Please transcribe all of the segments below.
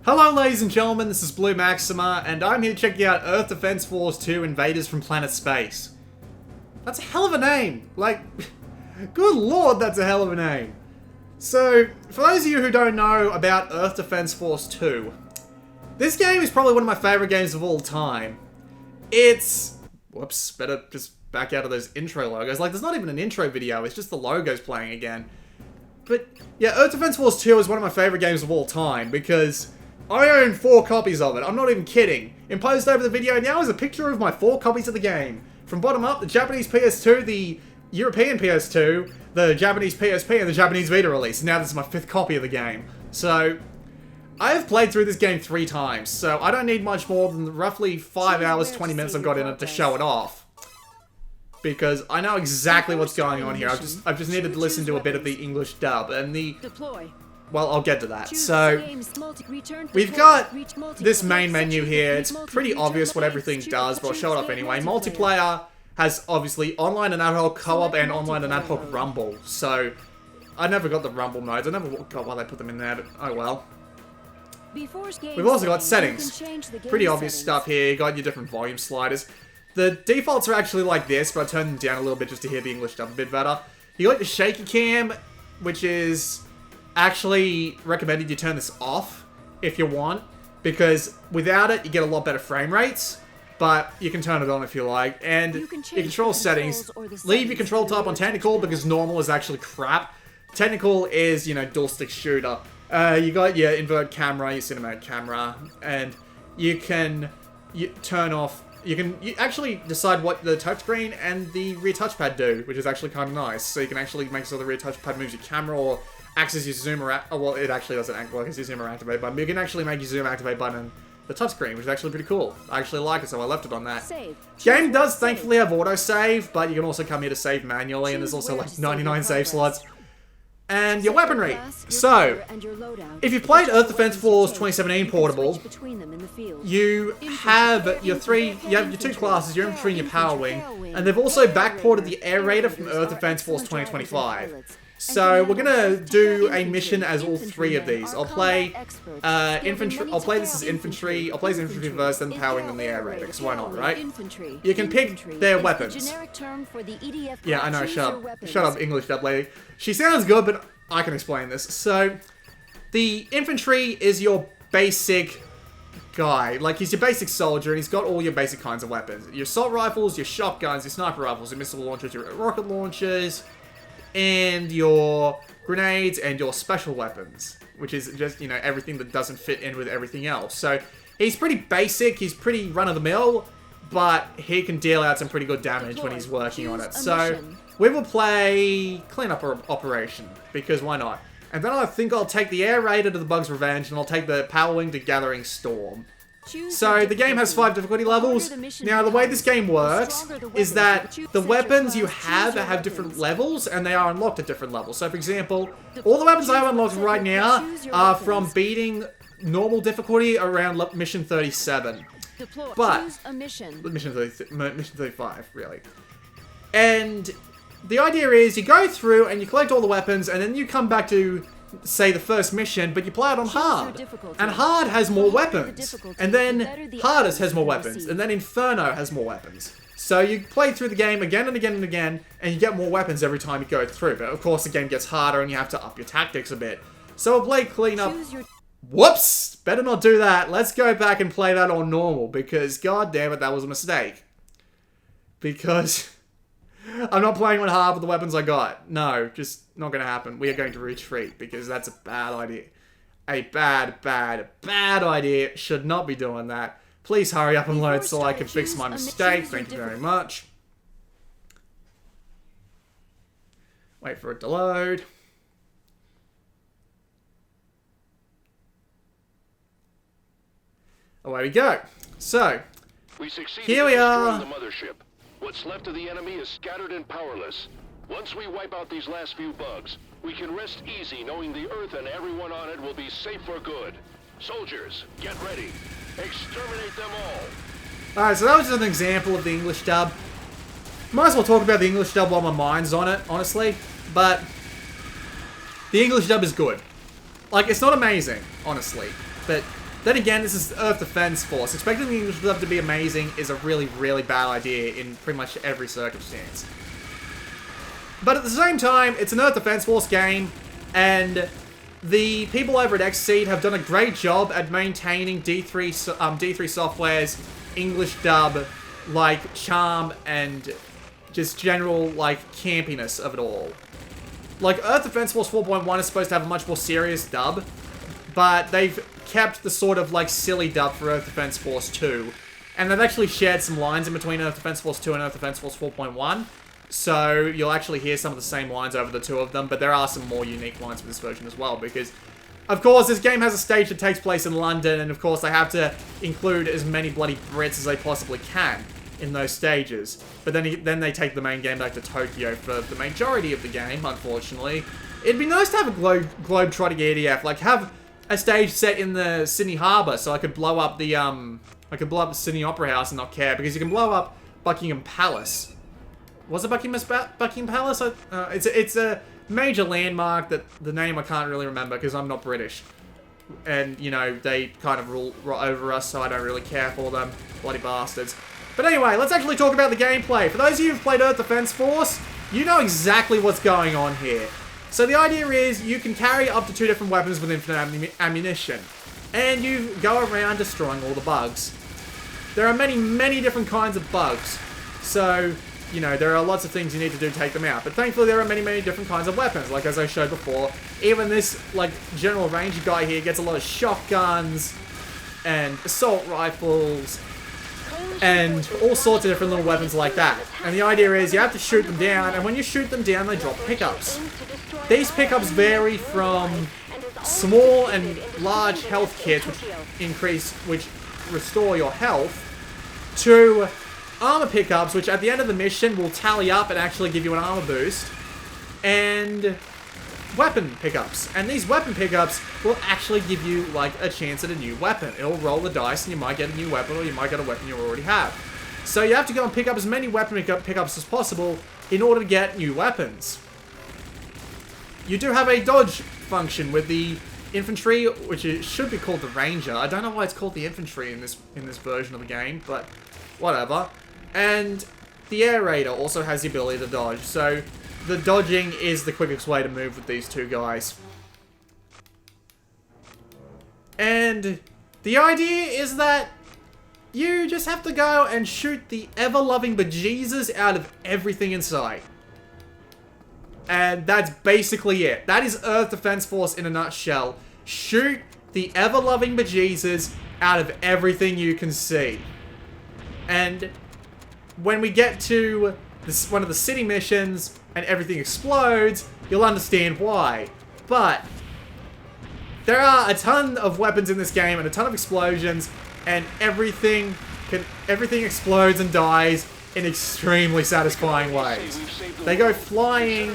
Hello ladies and gentlemen, this is Blue Maxima, and I'm here checking out Earth Defense Force 2 Invaders from Planet Space. That's a hell of a name! Like, good lord, that's a hell of a name. So, for those of you who don't know about Earth Defense Force 2, this game is probably one of my favorite games of all time. It's... whoops, better just back out of those intro logos. Like, there's not even an intro video, it's just the logos playing again. But, yeah, Earth Defense Force 2 is one of my favorite games of all time, because I own 4 copies of it. I'm not even kidding. Imposed over the video now is a picture of my 4 copies of the game. From bottom up, the Japanese PS2, the European PS2, the Japanese PSP, and the Japanese Vita release. Now this is my 5th copy of the game. So, I have played through this game 3 times, so I don't need much more than roughly 5 hours, 20 minutes I've got in it to show it off. Because I know exactly what's going on here. I've just needed to listen to a bit of the English dub, and the... well, I'll get to that. So, we've got this main menu here. It's pretty obvious what everything does, but I'll show it off anyway. Multiplayer has, obviously, online and ad hoc co-op and online and ad hoc rumble. So, I never got the rumble modes. I never got why they put them in there, but oh well. We've also got settings. Pretty obvious stuff here. You got your different volume sliders. The defaults are actually like this, but I turned them down a little bit just to hear the English dub a bit better. You got the shaky cam, which is... actually recommended you turn this off if you want, because without it you get a lot better frame rates, but you can turn it on if you like. And your control settings, leave your control type on technical because normal is actually crap. Technical is, you know, dual stick shooter. You got your invert camera, your cinematic camera, and you can turn off. You actually decide what the touchscreen and the rear touchpad do, which is actually kind of nice. So you can actually make sure the rear touchpad moves your camera or acts as your zoom or... oh, well, it actually doesn't work as your zoom or activate button, but you can actually make your zoom activate button the touchscreen, which is actually pretty cool. I actually like it, so I left it on that. Game does thankfully have autosave, but you can also come here to save manually, and there's also like 99 save slots. And your weaponry. So, if you've played Earth Defense Force 2017 Portable, you have your 2 classes, your infantry and your power wing, and they've also backported the air raider from Earth Defense Force 2025. So we're gonna do a mission as all 3 of these. I'll play infantry. I'll play this as infantry. I'll play as infantry first, then power wing, then the air raider. Because why not, right? You can pick their weapons. Yeah, I know. Shut up, English dub lady. She sounds good, but I can explain this. So the infantry is your basic guy. Like, he's your basic soldier, and he's got all your basic kinds of weapons. Your assault rifles, your shotguns, your sniper rifles, your missile launchers, your rocket launchers, and your grenades, and your special weapons, which is just, you know, everything that doesn't fit in with everything else. So, he's pretty basic, he's pretty run-of-the-mill, but he can deal out some pretty good damage when he's working on it. So, we will play Cleanup Operation, because why not? And then I think I'll take the Air Raider to the Bug's Revenge, and I'll take the Power Wing to Gathering Storm. So, the game has 5 difficulty levels. Now, the way this game works is that the weapons you have different levels, and they are unlocked at different levels. So, for example, all the weapons I have unlocked right now are from beating normal difficulty around mission 37. But, mission 35, really. And the idea is you go through and you collect all the weapons, and then you come back to, say, the first mission, but you play it on hard. And hard has more weapons. And then hardest has more weapons. And then Inferno has more weapons. So you play through the game again and again and again, and you get more weapons every time you go through. But of course the game gets harder and you have to up your tactics a bit. So we'll play Cleanup. Whoops! Better not do that. Let's go back and play that on normal, because god damn it, that was a mistake. Because I'm not playing on hard with the weapons I got. No, just not going to happen. We are going to retreat, because that's a bad idea. A bad idea. Should not be doing that. Please hurry up and load so I can fix my mistake. Thank you very much. Wait for it to load. Away we go. So, here we are. What's left of the enemy is scattered and powerless. Once we wipe out these last few bugs, we can rest easy knowing the Earth and everyone on it will be safe for good. Soldiers, get ready. Exterminate them all. Alright, so that was just an example of the English dub. Might as well talk about the English dub while my mind's on it, honestly. But the English dub is good. Like, it's not amazing, honestly. But Then again, this is Earth Defense Force. Expecting the English dub to be amazing is a really, really bad idea in pretty much every circumstance. But at the same time, it's an Earth Defense Force game, and the people over at Xseed have done a great job at maintaining D3 Software's English dub, like, charm and just general, like, campiness of it all. Like, Earth Defense Force 4.1 is supposed to have a much more serious dub, but they've kept the sort of, like, silly dub for Earth Defense Force 2. And they've actually shared some lines in between Earth Defense Force 2 and Earth Defense Force 4.1. So you'll actually hear some of the same lines over the two of them, but there are some more unique lines for this version as well, because, of course, this game has a stage that takes place in London, and of course they have to include as many bloody Brits as they possibly can in those stages. But then they take the main game back to Tokyo for the majority of the game, unfortunately. It'd be nice to have a globe-trotting EDF, like have a stage set in the Sydney Harbour, so I could blow up the Sydney Opera House and not care, because you can blow up Buckingham Palace. Was it Buckingham Palace? It's a major landmark that the name I can't really remember because I'm not British. And, you know, they kind of rule over us, so I don't really care for them. Bloody bastards. But anyway, let's actually talk about the gameplay. For those of you who've played Earth Defense Force, you know exactly what's going on here. So the idea is you can carry up to 2 different weapons with infinite ammunition. And you go around destroying all the bugs. There are many, many different kinds of bugs. So, you know, there are lots of things you need to do to take them out. But thankfully there are many, many different kinds of weapons. Like as I showed before, even this, like, general ranger guy here gets a lot of shotguns and assault rifles and all sorts of different little weapons like that. And the idea is you have to shoot them down, and when you shoot them down, they drop pickups. These pickups vary from small and large health kits, which restore your health, to armor pickups, which at the end of the mission will tally up and actually give you an armor boost, and weapon pickups. And these weapon pickups will actually give you, like, a chance at a new weapon. It'll roll the dice and you might get a new weapon, or you might get a weapon you already have. So you have to go and pick up as many weapon pickups as possible in order to get new weapons. You do have a dodge function with the infantry, which should be called the ranger. I don't know why it's called the infantry in this version of the game, but whatever. And the air raider also has the ability to dodge, so the dodging is the quickest way to move with these two guys. And the idea is that you just have to go and shoot the ever-loving bejesus out of everything in sight. And that's basically it. That is Earth Defense Force in a nutshell. Shoot the ever-loving bejesus out of everything you can see. And when we get to one of the city missions and everything explodes, you'll understand why. But there are a ton of weapons in this game and a ton of explosions, and everything explodes and dies in extremely satisfying ways. They go flying,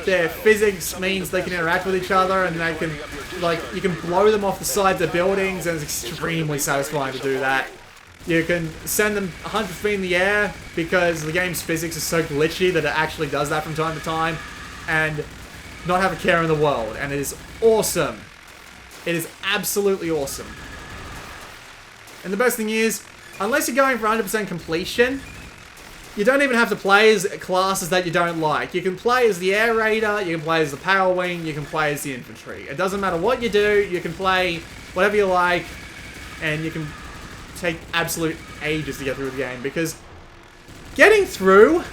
their physics means they can interact with each other, and they can, like, you can blow them off the sides of buildings, and it's extremely satisfying to do that. You can send them 100 feet in the air because the game's physics is so glitchy that it actually does that from time to time, and not have a care in the world, and it is awesome. It is absolutely awesome. And the best thing is, unless you're going for 100% completion, you don't even have to play as classes that you don't like. You can play as the Air Raider, you can play as the Power Wing, you can play as the Infantry. It doesn't matter what you do, you can play whatever you like, and you can take absolute ages to get through the game, because getting through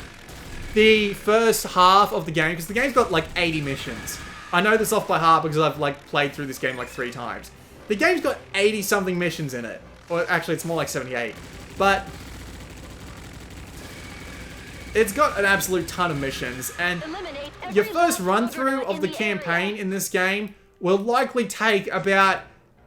the first half of the game, because the game's got like 80 missions. I know this off by heart because I've like played through this game like 3 times. The game's got 80 something missions in it. Or actually it's more like 78. But it's got an absolute ton of missions, and your first run through of the campaign in this game will likely take about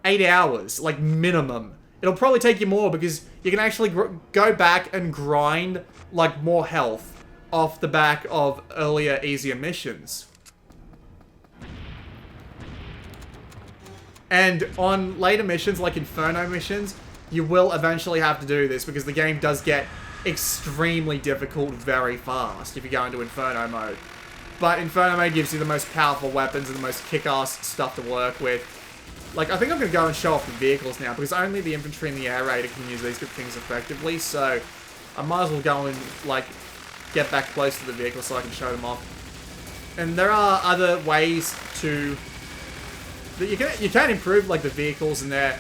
8 hours, like minimum. It'll probably take you more because you can actually go back and grind like more health off the back of earlier, easier missions. And on later missions, like Inferno missions, you will eventually have to do this because the game does get extremely difficult very fast if you go into Inferno mode. But Inferno mode gives you the most powerful weapons and the most kick-ass stuff to work with. Like, I think I'm going to go and show off the vehicles now, because only the infantry and the air raider can use these good things effectively, so I might as well go and, like, get back close to the vehicles so I can show them off. And there are other ways to... You can improve, like, the vehicles and their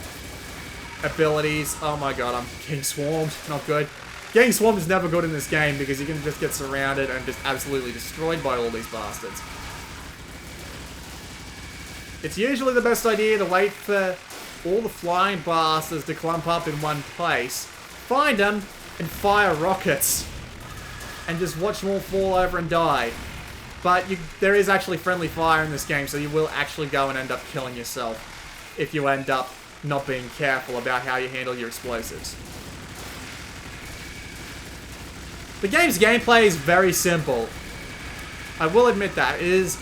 abilities. Oh my god, I'm getting swarmed. Not good. Getting swarmed is never good in this game, because you can just get surrounded and just absolutely destroyed by all these bastards. It's usually the best idea to wait for all the flying bastards to clump up in one place, find them, and fire rockets. And just watch them all fall over and die. But there is actually friendly fire in this game, so you will actually go and end up killing yourself if you end up not being careful about how you handle your explosives. The game's gameplay is very simple. I will admit that. It is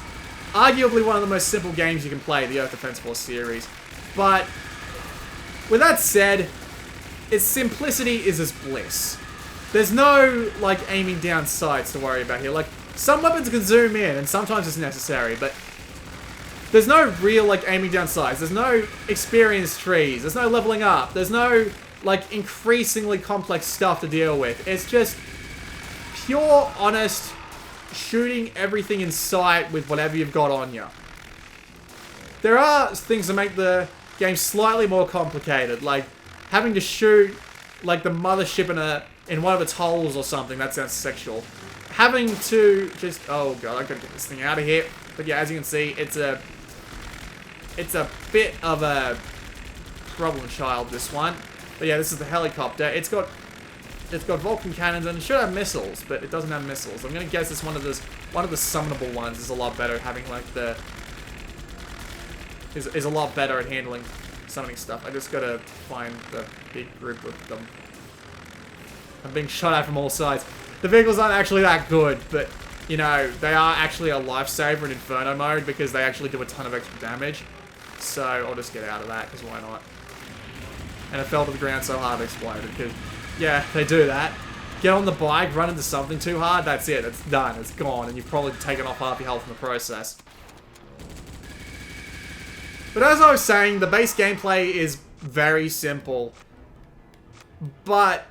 arguably one of the most simple games you can play, the Earth Defense Force series. But, with that said, its simplicity is its bliss. There's no, like, aiming down sights to worry about here. Like, some weapons can zoom in, and sometimes it's necessary, but there's no real, like, aiming down sights. There's no experience trees. There's no leveling up. There's no, like, increasingly complex stuff to deal with. It's just pure, honest shooting everything in sight with whatever you've got on you. There are things that make the game slightly more complicated, like having to shoot, like, the mothership in one of its holes or something. That sounds sexual. Having to just... Oh god, I gotta get this thing out of here. But yeah, as you can see, it's a bit of a problem child, this one. But yeah, this is the helicopter. It's got Vulcan cannons and it should have missiles, but it doesn't have missiles. I'm gonna guess it's one of the summonable ones is a lot better at having, like, is a lot better at handling summoning stuff. I just gotta find the big group of them. I'm being shot at from all sides. The vehicles aren't actually that good, but, you know, they are actually a lifesaver in Inferno mode because they actually do a ton of extra damage. So I'll just get out of that, because why not? And it fell to the ground so hard it exploded, because, yeah, they do that. Get on the bike, run into something too hard, that's it. It's done. It's gone, and you've probably taken off half your health in the process. But as I was saying, the base gameplay is very simple. But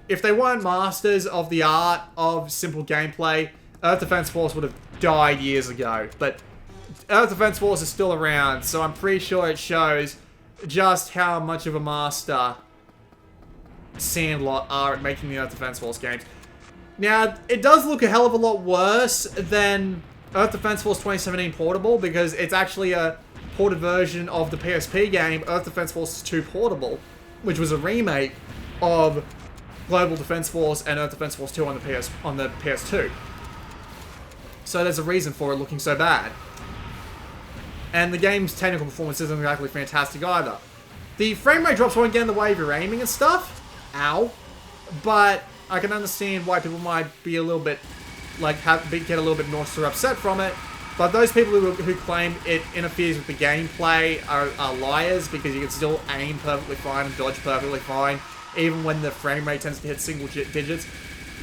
if they weren't masters of the art of simple gameplay, Earth Defense Force would have died years ago. But Earth Defense Force is still around, so I'm pretty sure it shows just how much of a master Sandlot are at making the Earth Defense Force games. Now, it does look a hell of a lot worse than Earth Defense Force 2017 Portable, because it's actually a ported version of the PSP game, Earth Defense Force 2 Portable, which was a remake of Global Defense Force and Earth Defense Force 2 on the PS2. So there's a reason for it looking so bad. And the game's technical performance isn't exactly fantastic either. The frame rate drops won't get in the way of your aiming and stuff. Ow. But I can understand why people might be a little bit, like, get a little bit nauseous or upset from it. But those people who claim it interferes with the gameplay are liars, because you can still aim perfectly fine and dodge perfectly fine, even when the frame rate tends to hit single digits.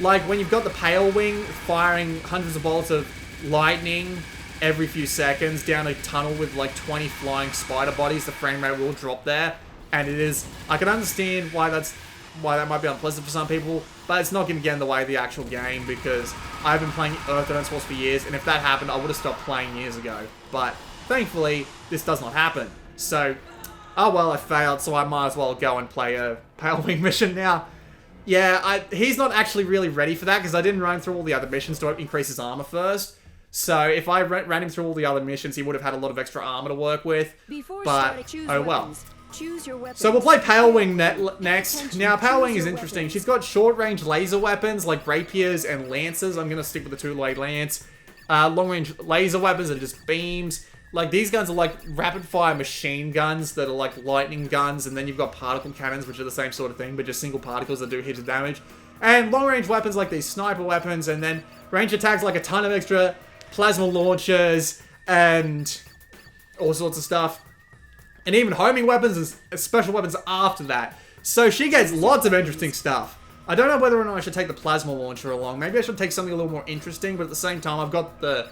Like, when you've got the Pale Wing firing hundreds of bolts of lightning every few seconds down a tunnel with, like, 20 flying spider bodies, the frame rate will drop there. And it is... I can understand why that might be unpleasant for some people, but it's not going to get in the way of the actual game, because I've been playing Earth Defense Force for years, and if that happened, I would have stopped playing years ago. But, thankfully, this does not happen. So, oh well, I failed, so I might as well go and play a Pale Wing mission now. Yeah, he's not actually really ready for that, because I didn't run through all the other missions to increase his armor first. So, if I ran him through all the other missions, he would have had a lot of extra armor to work with. But, oh well. So we'll play Pale Wing next. Now, Pale Wing is interesting. She's got short-range laser weapons, like rapiers and lances. I'm going to stick with the two-blade lance. Long-range laser weapons are just beams. Like, these guns are like rapid-fire machine guns that are like lightning guns. And then you've got particle cannons, which are the same sort of thing, but just single particles that do heaps of damage. And long-range weapons like these sniper weapons. And then range attacks like a ton of extra plasma launchers and all sorts of stuff. And even homing weapons and special weapons after that. So she gets lots of interesting stuff. I don't know whether or not I should take the plasma launcher along. Maybe I should take something a little more interesting, but at the same time, I've got the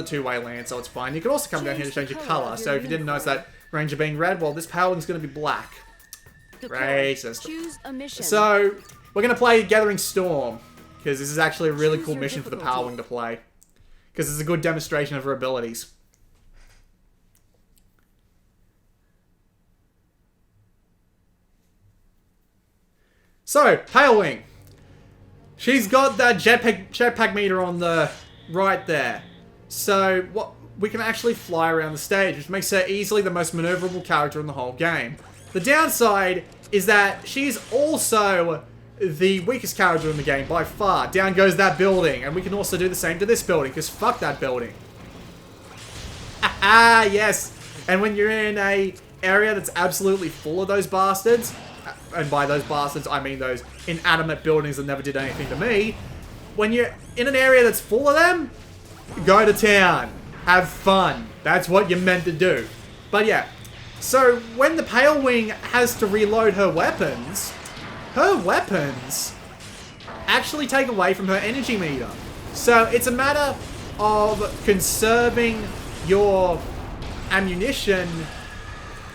two-way lance, so it's fine. You can also come down here to change your color. So if you didn't notice that, Ranger being red, well, this Power Wing's going to be black. Racist. Choose a mission. So, we're going to play Gathering Storm, because this is actually a really cool mission for the Power Wing to play. Because it's a good demonstration of her abilities. So, Pale Wing. She's got that jetpack meter on the right there. So, what we can actually fly around the stage, which makes her easily the most maneuverable character in the whole game. The downside is that she's also the weakest character in the game by far. Down goes that building, and we can also do the same to this building, because fuck that building. Ah, yes. And when you're in a area that's absolutely full of those bastards, and by those bastards I mean those inanimate buildings that never did anything to me, when you're in an area that's full of them, go to town. Have fun. That's what you're meant to do. But yeah, so when the Pale Wing has to reload her weapons actually take away from her energy meter. So it's a matter of conserving your ammunition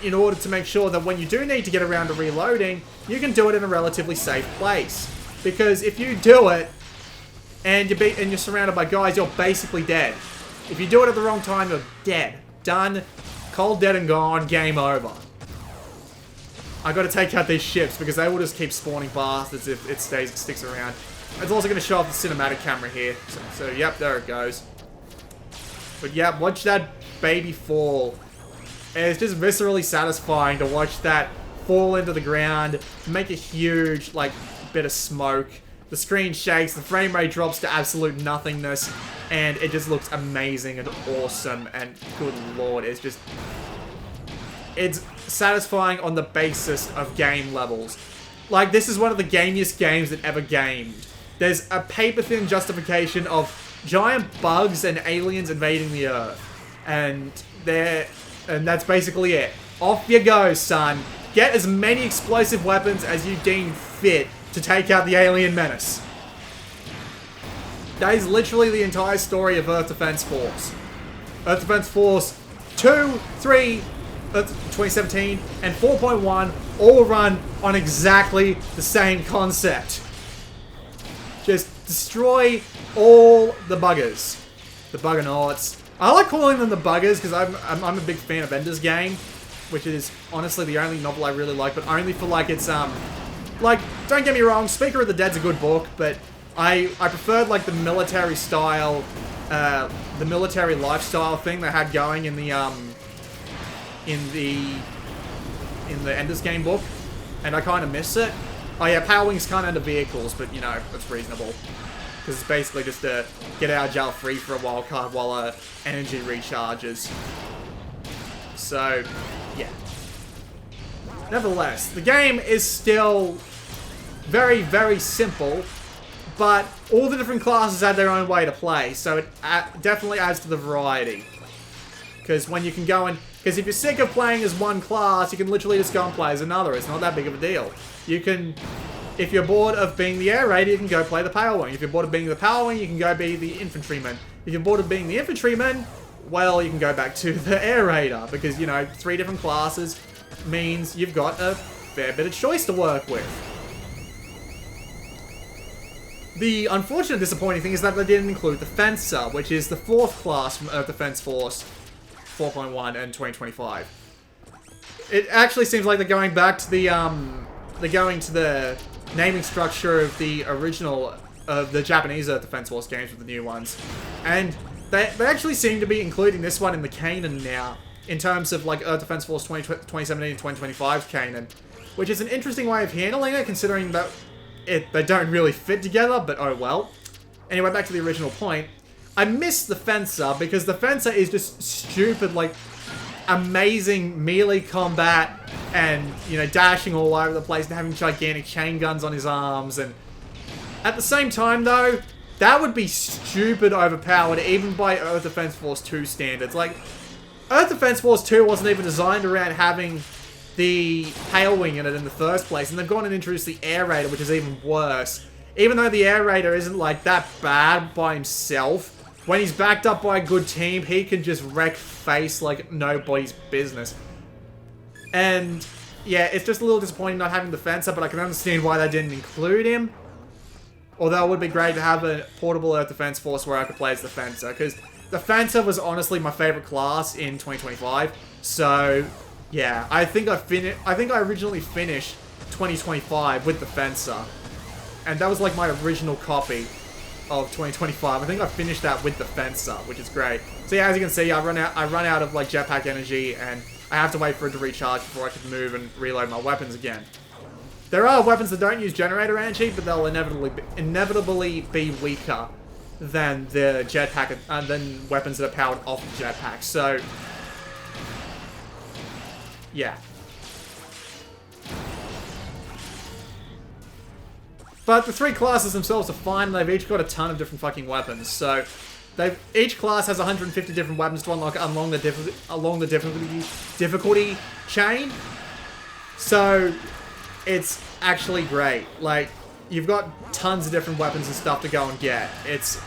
in order to make sure that when you do need to get around to reloading, you can do it in a relatively safe place. Because if you do it and you're surrounded by guys, you're basically dead. If you do it at the wrong time, you're dead. Done. Cold, dead, and gone. Game over. I gotta take out these ships because they will just keep spawning bastards if it sticks around. It's also gonna show off the cinematic camera here. So yep, there it goes. But yeah, watch that baby fall. And it's just viscerally satisfying to watch that fall into the ground, make a huge, like, bit of smoke. The screen shakes, the frame rate drops to absolute nothingness, and it just looks amazing and awesome, and good lord, it's satisfying on the basis of game levels. Like, this is one of the gamiest games that ever gamed. There's a paper-thin justification of giant bugs and aliens invading the Earth. And that's basically it. Off you go, son. Get as many explosive weapons as you deem fit to take out the alien menace. That is literally the entire story of Earth Defense Force. Earth Defense Force 2, 3, 2017, and 4.1 all run on exactly the same concept. Just destroy all the buggers. The Buggernauts. I like calling them the buggers because I'm a big fan of Ender's Game, which is honestly the only novel I really like, but only for like its like, don't get me wrong, Speaker of the Dead's a good book, but I preferred like the military style, the military lifestyle thing they had going in the Ender's Game book, and I kind of miss it. Oh yeah, Power Wings can't enter vehicles, but you know, that's reasonable. Because it's basically just to get out of jail free for a wild card while energy recharges. So, yeah. Nevertheless, the game is still very, very simple, but all the different classes have their own way to play, so it definitely adds to the variety. Because when you can go and... Because if you're sick of playing as one class, you can literally just go and play as another. It's not that big of a deal. You can... If you're bored of being the Air Raider, you can go play the Pale Wing. If you're bored of being the Pale Wing, you can go be the Infantryman. If you're bored of being the Infantryman, well, you can go back to the Air Raider. Because, you know, 3 different classes means you've got a fair bit of choice to work with. The unfortunate disappointing thing is that they didn't include the Fencer, which is the 4th class from Earth Defense Force 4.1 and 2025. It actually seems like they're going back to the, they're going to the naming structure of the original, of the Japanese Earth Defense Force games with the new ones. And they actually seem to be including this one in the canon now, in terms of like Earth Defense Force 2017 and 2025's canon, which is an interesting way of handling it, considering that they don't really fit together, but oh well. Anyway, back to the original point. I miss the Fencer, because the Fencer is just stupid, like, amazing melee combat, and, you know, dashing all over the place and having gigantic chain guns on his arms, and at the same time, though, that would be stupid overpowered, even by Earth Defense Force 2 standards. Like, Earth Defense Force 2 wasn't even designed around having the Pale Wing in it in the first place, and they've gone and introduced the Air Raider, which is even worse. Even though the Air Raider isn't, like, that bad by himself, when he's backed up by a good team, he can just wreck face like nobody's business. And yeah, it's just a little disappointing not having the Fencer, but I can understand why they didn't include him. Although it would be great to have a portable Earth Defense Force where I could play as the Fencer, because the Fencer was honestly my favorite class in 2025. So yeah, I think I originally finished 2025 with the Fencer, and that was like my original copy of 2025. I think I finished that with the Fencer, which is great. So yeah, as you can see, I run out of like jetpack energy, and I have to wait for it to recharge before I can move and reload my weapons again. There are weapons that don't use generator energy, but they'll inevitably be weaker than the jetpack, than weapons that are powered off the jetpack. So yeah. But the three classes themselves are fine. They've each got a ton of different fucking weapons. So each class has 150 different weapons to unlock along the difficulty chain. So it's actually great. Like, you've got tons of different weapons and stuff to go and get. It's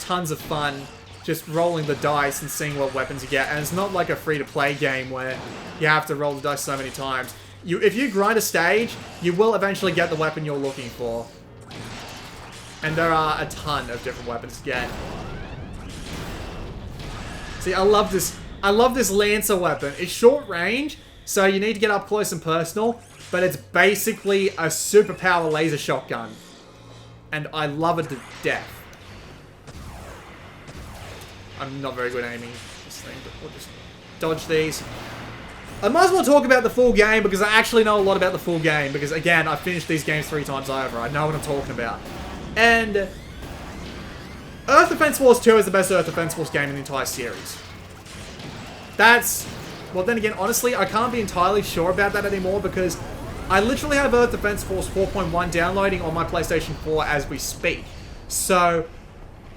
tons of fun just rolling the dice and seeing what weapons you get. And it's not like a free-to-play game where you have to roll the dice so many times. If you grind a stage, you will eventually get the weapon you're looking for. And there are a ton of different weapons to get. See, I love this Lancer weapon. It's short range, so you need to get up close and personal, but it's basically a superpower laser shotgun. And I love it to death. I'm not very good at aiming this thing, but we'll just dodge these. I might as well talk about the full game, because I actually know a lot about the full game, because again, I've finished these games 3 times over. I know what I'm talking about. And Earth Defense Force 2 is the best Earth Defense Force game in the entire series. Well, then again, honestly, I can't be entirely sure about that anymore, because I literally have Earth Defense Force 4.1 downloading on my PlayStation 4 as we speak. So,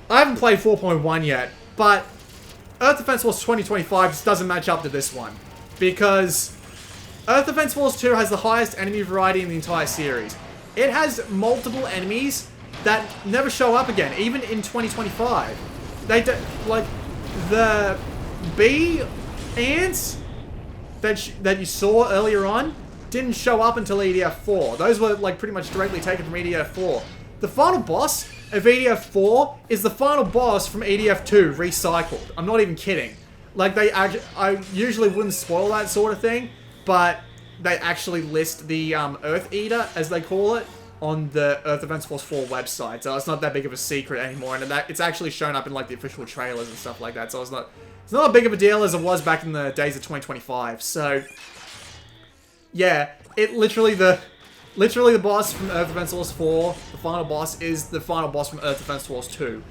I haven't played 4.1 yet, but Earth Defense Force 2025 just doesn't match up to this one. Because Earth Defense Force 2 has the highest enemy variety in the entire series. It has multiple enemies that never show up again, even in 2025. They do, like, the bee ants that you saw earlier on didn't show up until EDF 4. Those were, like, pretty much directly taken from EDF 4. The final boss of EDF 4 is the final boss from EDF 2 recycled. I'm not even kidding. Like, I usually wouldn't spoil that sort of thing, but they actually list the Earth Eater, as they call it, on the Earth Defense Force 4 website. So it's not that big of a secret anymore, and it's actually shown up in like the official trailers and stuff like that. So it's not as big of a deal as it was back in the days of 2025. So yeah, literally the boss from Earth Defense Force 4, the final boss, is the final boss from Earth Defense Force 2.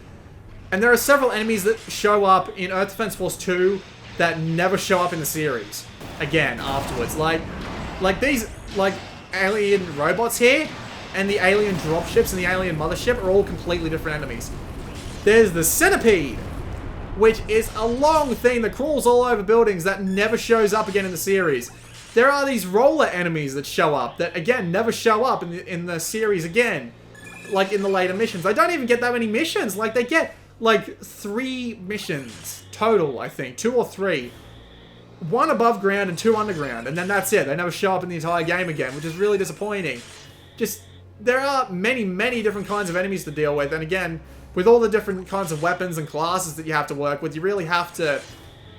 And there are several enemies that show up in Earth Defense Force 2 that never show up in the series again afterwards. Like these alien robots here, and the alien dropships and the alien mothership are all completely different enemies. There's the centipede, which is a long thing that crawls all over buildings that never shows up again in the series. There are these roller enemies that show up that, again, never show up in the series again. Like, in the later missions. They don't even get that many missions. Like, they get, like, 3 missions total, I think. 2 or 3. 1 above ground and 2 underground. And then that's it. They never show up in the entire game again, which is really disappointing. Just, there are many, many different kinds of enemies to deal with. And again, with all the different kinds of weapons and classes that you have to work with, you really have to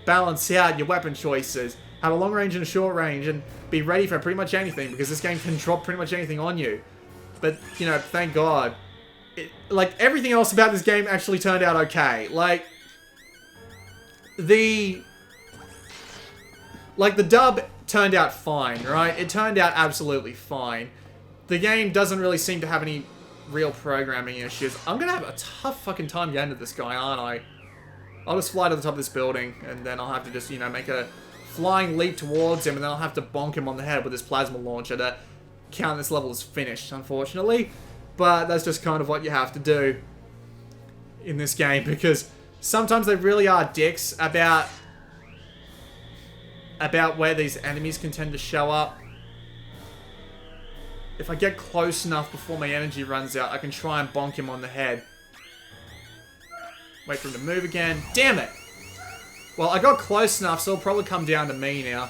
balance out your weapon choices. Have a long range and a short range, and be ready for pretty much anything, because this game can drop pretty much anything on you. But, you know, thank God. Like, everything else about this game actually turned out okay. Like, the dub turned out fine, right? It turned out absolutely fine. The game doesn't really seem to have any real programming issues. I'm gonna have a tough fucking time getting to this guy, aren't I? I'll just fly to the top of this building, and then I'll have to just, you know, make a flying leap towards him, and then I'll have to bonk him on the head with this plasma launcher to count this level as finished, unfortunately. But that's just kind of what you have to do in this game, because sometimes they really are dicks about where these enemies can tend to show up. If I get close enough before my energy runs out, I can try and bonk him on the head. Wait for him to move again. Damn it! Well, I got close enough, so it'll probably come down to me now.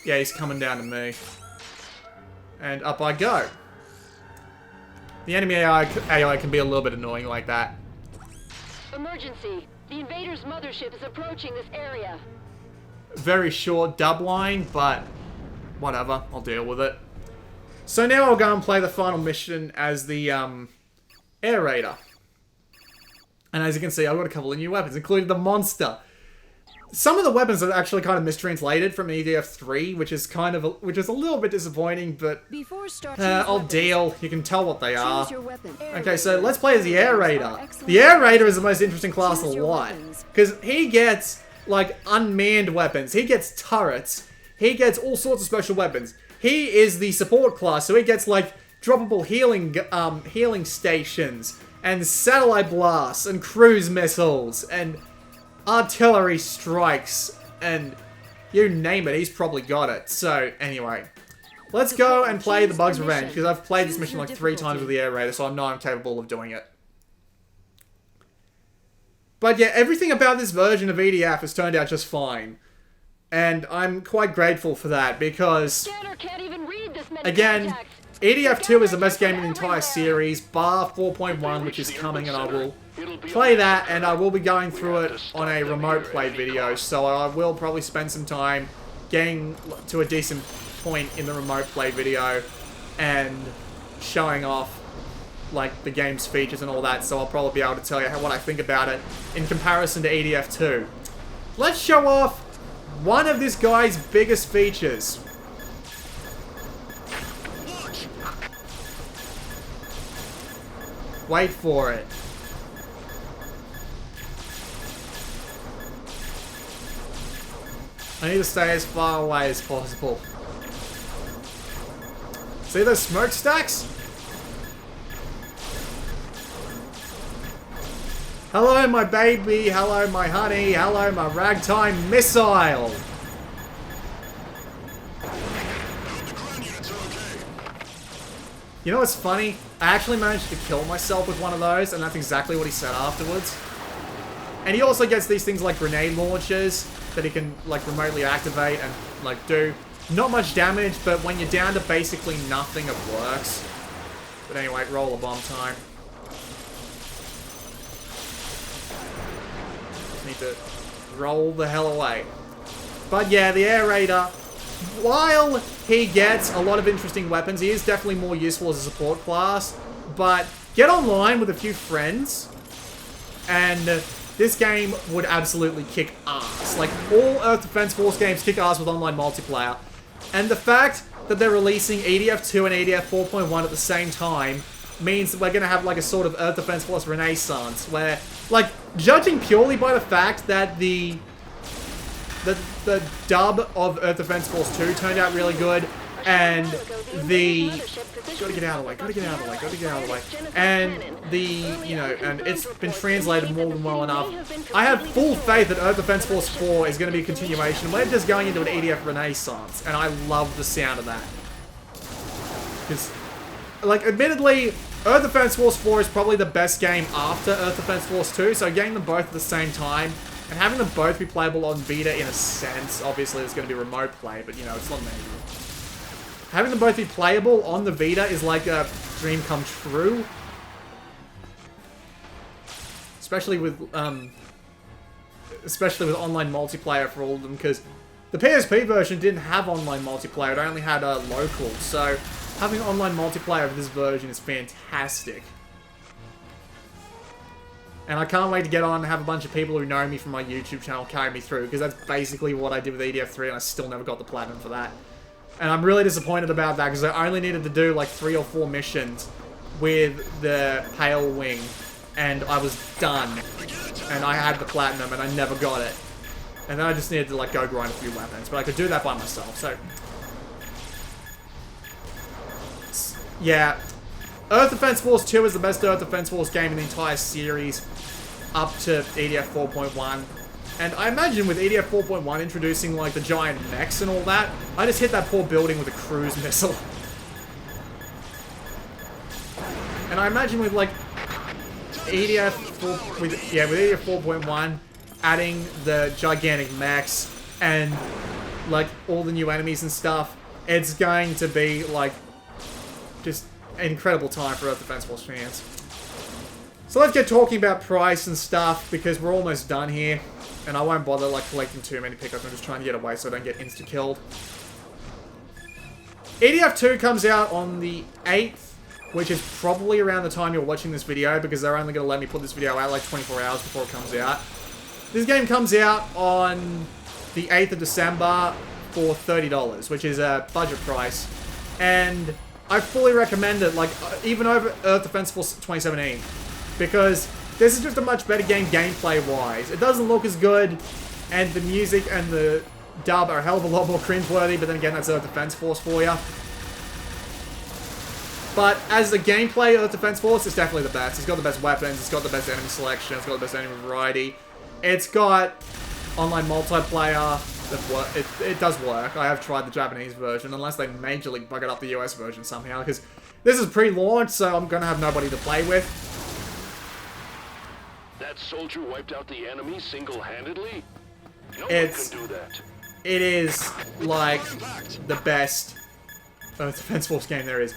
Yeah, he's coming down to me. And up I go. The enemy AI can be a little bit annoying like that. Emergency. The Invaders' mothership is approaching this area. Very short dub line, but whatever. I'll deal with it. So now I'll go and play the final mission as the Air Raider. And as you can see, I've got a couple of new weapons, including the monster. Some of the weapons are actually kind of mistranslated from EDF3, which is a little bit disappointing, but I'll deal. You can tell what they are. Okay, so let's play as the Air Raider. The Air Raider is the most interesting class of the lot, because he gets like unmanned weapons. He gets turrets. He gets all sorts of special weapons. He is the support class, so he gets like droppable healing stations and satellite blasts and cruise missiles and artillery strikes, and you name it, he's probably got it. So, anyway. Let's go and play the Bug's Revenge, because I've played this mission like 3 times with the Air Raider, so I know I'm capable of doing it. But yeah, everything about this version of EDF has turned out just fine. And I'm quite grateful for that, because, again, EDF 2 is the best game in the entire series, bar 4.1, which is coming, and I will play that, and I will be going through it on a remote play video, so I will probably spend some time getting to a decent point in the remote play video and showing off like the game's features and all that, so I'll probably be able to tell you what I think about it in comparison to EDF 2. Let's show off one of this guy's biggest features. Wait for it. I need to stay as far away as possible. See those smokestacks? Hello, my baby. Hello, my honey. Hello, my ragtime missile. You know what's funny? I actually managed to kill myself with one of those, and that's exactly what he said afterwards. And he also gets these things like grenade launchers that he can like remotely activate and like do not much damage, but when you're down to basically nothing, it works. But anyway, roll a bomb time. Need to roll the hell away. But yeah, the Air Raider, while he gets a lot of interesting weapons, he is definitely more useful as a support class. But get online with a few friends, and this game would absolutely kick ass. Like, all Earth Defense Force games kick ass with online multiplayer. And the fact that they're releasing EDF 2 and EDF 4.1 at the same time means that we're going to have like a sort of Earth Defense Force renaissance, where, like, judging purely by the fact that the dub of Earth Defense Force 2 turned out really good, and the... Gotta get out of the way, gotta get out of the way, gotta get out of the way. And the, you know, and it's been translated more than well enough. I have full faith that Earth Defense Force 4 is going to be a continuation. We're just going into an EDF renaissance, and I love the sound of that. Because, like, admittedly, Earth Defense Force 4 is probably the best game after Earth Defense Force 2, so getting them both at the same time, and having them both be playable on Vita in a sense, obviously there's going to be remote play, but, you know, it's not amazing. Having them both be playable on the Vita is like a dream come true. Especially with online multiplayer for all of them, because the PSP version didn't have online multiplayer, it only had local, so having online multiplayer of this version is fantastic. And I can't wait to get on and have a bunch of people who know me from my YouTube channel carry me through, because that's basically what I did with EDF 3, and I still never got the platinum for that. And I'm really disappointed about that, because I only needed to do like 3 or 4 missions with the Pale Wing, and I was done. And I had the platinum, and I never got it. And then I just needed to like go grind a few weapons, but I could do that by myself, so... Yeah. Earth Defense Force 2 is the best Earth Defense Force game in the entire series, up to EDF 4.1. And I imagine with EDF 4.1 introducing, like, the giant mechs and all that, I just hit that poor building with a cruise missile. And I imagine with, like, EDF 4... with EDF 4.1, adding the gigantic mechs and, like all the new enemies and stuff. It's going to be like just an incredible time for Earth Defense Force fans. So let's get talking about price and stuff, because we're almost done here. And I won't bother like collecting too many pickups. I'm just trying to get away so I don't get insta-killed. EDF 2 comes out on the 8th, which is probably around the time you're watching this video, because they're only going to let me put this video out like 24 hours before it comes out. This game comes out on the 8th of December for $30, which is a budget price. And I fully recommend it, like, even over Earth Defense Force 2017, because this is just a much better game gameplay-wise. It doesn't look as good, and the music and the dub are a hell of a lot more cringeworthy, but then again, that's Earth Defense Force for you. But as the gameplay, Earth Defense Force is definitely the best. It's got the best weapons, it's got the best enemy selection, it's got the best enemy variety. It's got online multiplayer. It does work. I have tried the Japanese version, unless they majorly buggered up the US version somehow, because this is pre-launch, so I'm going to have nobody to play with. That soldier wiped out the enemy single-handedly? No one can do that. It is, like, the best Earth Defense Force game there is.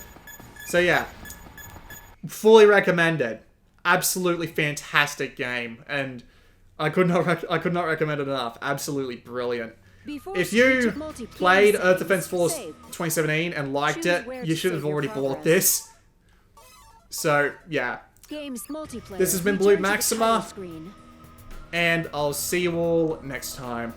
So yeah, fully recommended. Absolutely fantastic game, and I could not recommend it enough. Absolutely brilliant. If you played Earth Defense Force 2017 and liked it, you should have already bought this. So yeah, this has been Blue Maxima, and I'll see you all next time.